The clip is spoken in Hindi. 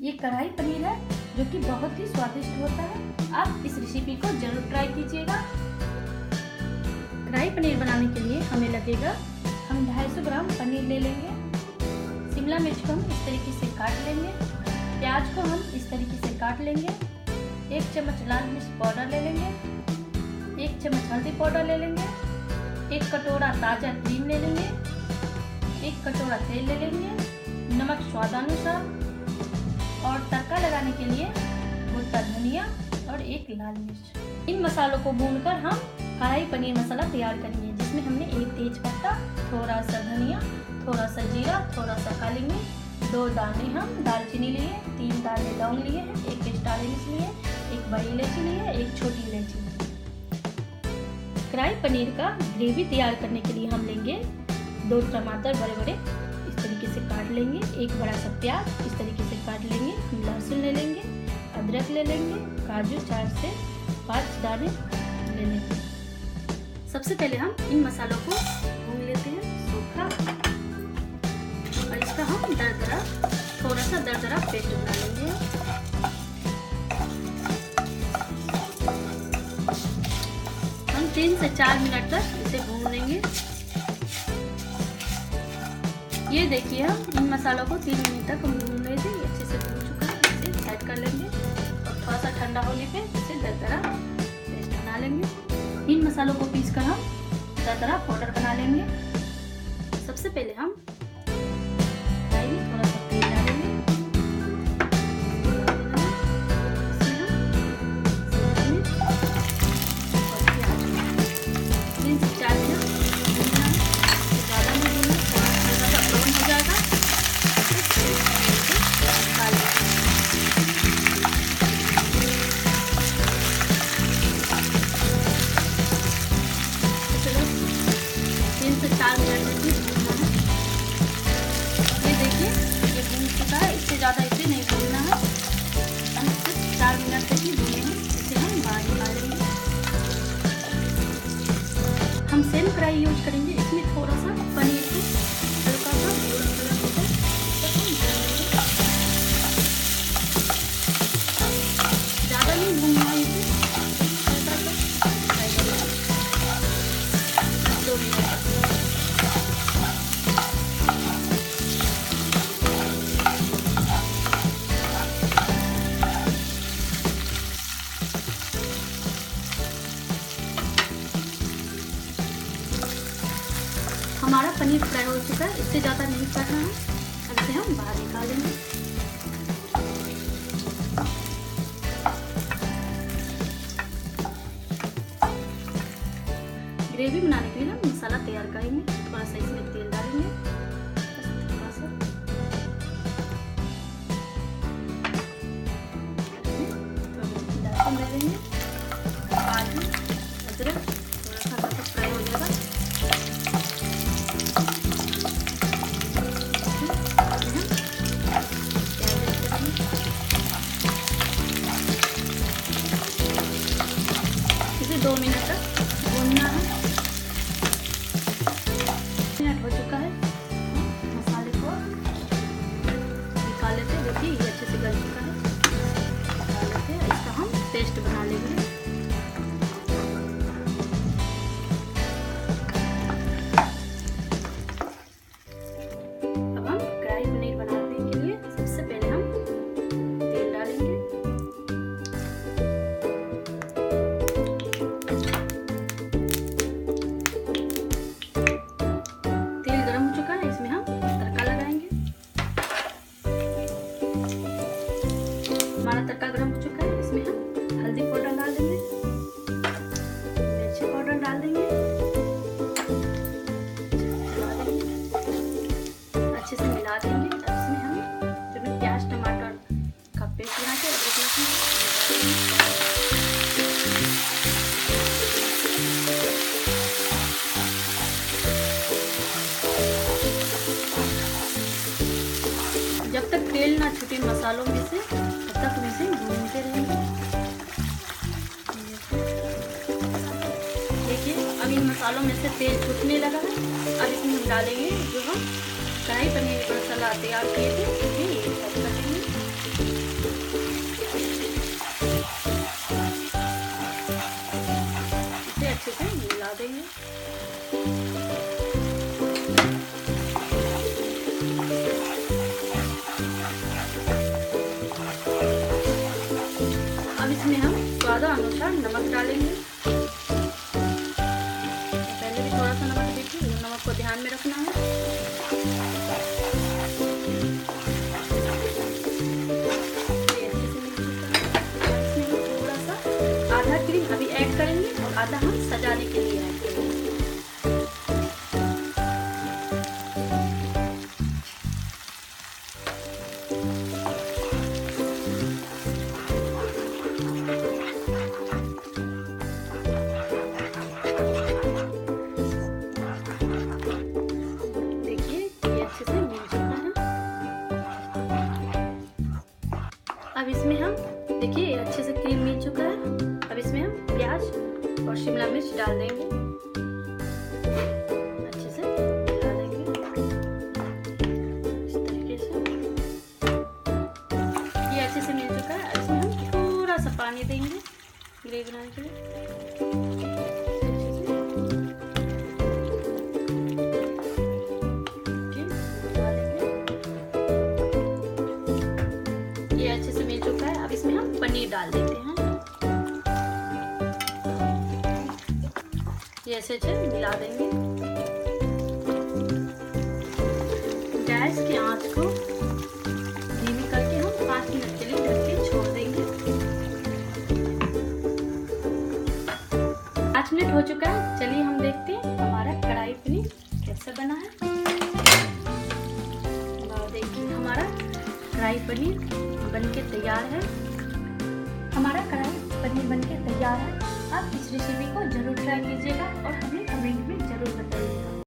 ये कढ़ाई पनीर है जो कि बहुत ही स्वादिष्ट होता है। आप इस रेसिपी को जरूर ट्राई कीजिएगा। कढ़ाई पनीर बनाने के लिए हमें लगेगा, हम 250 ग्राम पनीर ले लेंगे। शिमला मिर्च को हम इस तरीके से काट लेंगे। प्याज को हम इस तरीके से काट लेंगे। 1 चम्मच लाल मिर्च पाउडर ले लेंगे। 1 चम्मच हल्दी पाउडर ले लेंगे। 1 कटोरा ताज़ा क्रीम ले लेंगे। 1 कटोरा तेल ले लेंगे। नमक स्वादानुसार और तड़का लगाने के लिए भुना धनिया और 1 लाल मिर्च। इन मसालों को भूनकर हम कढ़ाई पनीर मसाला तैयार करेंगे, जिसमें हमने 1 तेज पत्ता, थोड़ा सा धनिया, थोड़ा सा जीरा, थोड़ा सा काली मिर्च, 2 दाने हम दालचीनी लिए, 3 दाने लौंग लिए हैं, 1 स्टार अनीस लिए, 1 बड़ी इलायची लिए, 1 छोटी इलायची। कढ़ाई पनीर का ग्रेवी तैयार करने के लिए हम लेंगे 2 टमाटर बड़े बड़े इस तरीके से काट लेंगे। 1 बड़ा सा प्याज इस तरीके से काट लेंगे। हम लहसुन ले लेंगे, अदरक ले लेंगे, काजू 4 से 5 दाने ले लेंगे। सबसे पहले हम इन मसालों को भून लेते हैं सूखा, और इसका हम दरदरा थोड़ा सा दरदरा पेस्ट बना लेंगे। हम 3 से 4 मिनट तक इसे भून लेंगे। ये देखिए, हम इन मसालों को 3 मिनट तक हम भून रहे थे। ये अच्छे से भून चुका है। इसे साइड कर लेंगे और थोड़ा सा ठंडा होने पे इसे दरदरा पेस्ट बना लेंगे। इन मसालों को पीसकर हम दरदरा पाउडर बना लेंगे। सबसे पहले हम कढ़ाई में थोड़ा सा तेल डालेंगे। इसमें हम 3 से 4 मिनट भूनना है, ज़्यादा नहीं भूनना, थोड़ा सा ब्राउन हो जाएगा। ज़्यादा इसे नहीं भूनना है, हम सिर्फ 4 मिनट तक ही भूनेंगे। इसे हम बाहर निकाल लेंगे। हम सेम कढ़ाई यूज करेंगे। इसमें थोड़ा सा पनीर को हल्का सा गोल्डन कलर होता है तब हम भूनेंगे। ज़्यादा नहीं भूनना है, इसे हल्का सा फ्राई करेंगे 2 मिनट तक। हमारा पनीर फ्राई हो चुका है। इससे ज़्यादा नहीं करना है। अब इसे हम बाहर निकालेंगे। ग्रेवी बनाने के लिए हम मसाला तैयार करेंगे। थोड़ा सा इसमें तेल डालेंगे, थोड़ा सा लहसुन डालेंगे, काजू, अदरक, थोड़ा सा हल्का फ्राई हो जाएगा। इसे 2 मिनट तक भूनना है। 1 मिनट हो चुका है। मसाले को निकाल लेते हैं। देखिए, ये अच्छे से गल चुका है। निकाल लेते हैं। इसका हम पेस्ट बना लेंगे। अब हम कढ़ाई पनीर बनाने के लिए सबसे पहले हम तेल डालेंगे। हमारा तड़का गरम हो चुका है। इसमें हम हल्दी पाउडर डाल देंगे, मिर्ची पाउडर डाल देंगे, अच्छे से मिला देंगे। इसमें हम जो प्याज टमाटर का पेस्ट बना के जब तक तेल ना छूटे मसालों में से तब तक हम इसे भूनते रहेंगे। देखिए, अब इन मसालों में से तेल छूटने लगा है। अब इसमें हम डालेंगे जो हम कढ़ाई पनीर मसाला तैयार किए थे, ये ऐड कर देंगे। स्वादानुसार नमक डालेंगे। पहले भी थोड़ा सा नमक देखिए, नमक को ध्यान में रखना है। थोड़ा सा आधा क्रीम अभी ऐड करेंगे और आधा हम सजाने के लिए ऐड करेंगे। अब इसमें हम देखिए अच्छे से क्रीम मिल चुका है। अब इसमें हम प्याज और शिमला मिर्च डाल देंगे, अच्छे से डाल देंगे इस तरीके से। ये अच्छे से मिल चुका है। अब इसमें हम थोड़ा सा पानी देंगे ग्रेवी बनाने के लिए। अच्छे से मिल चुका है। अब इसमें हम पनीर डाल देते हैं। ये ऐसे मिला देंगे। गैस की आंच को धीमी करके हम 5 मिनट के लिए ढक के छोड़ देंगे। 5 मिनट हो चुका है। चलिए हम देखते हैं हमारा कढ़ाई पनीर कैसे बना है। देखिए हमारा कढ़ाई पनीर बनके तैयार है। हमारा कढ़ाई पनीर बनके तैयार है। आप इस रेसिपी को जरूर ट्राई कीजिए।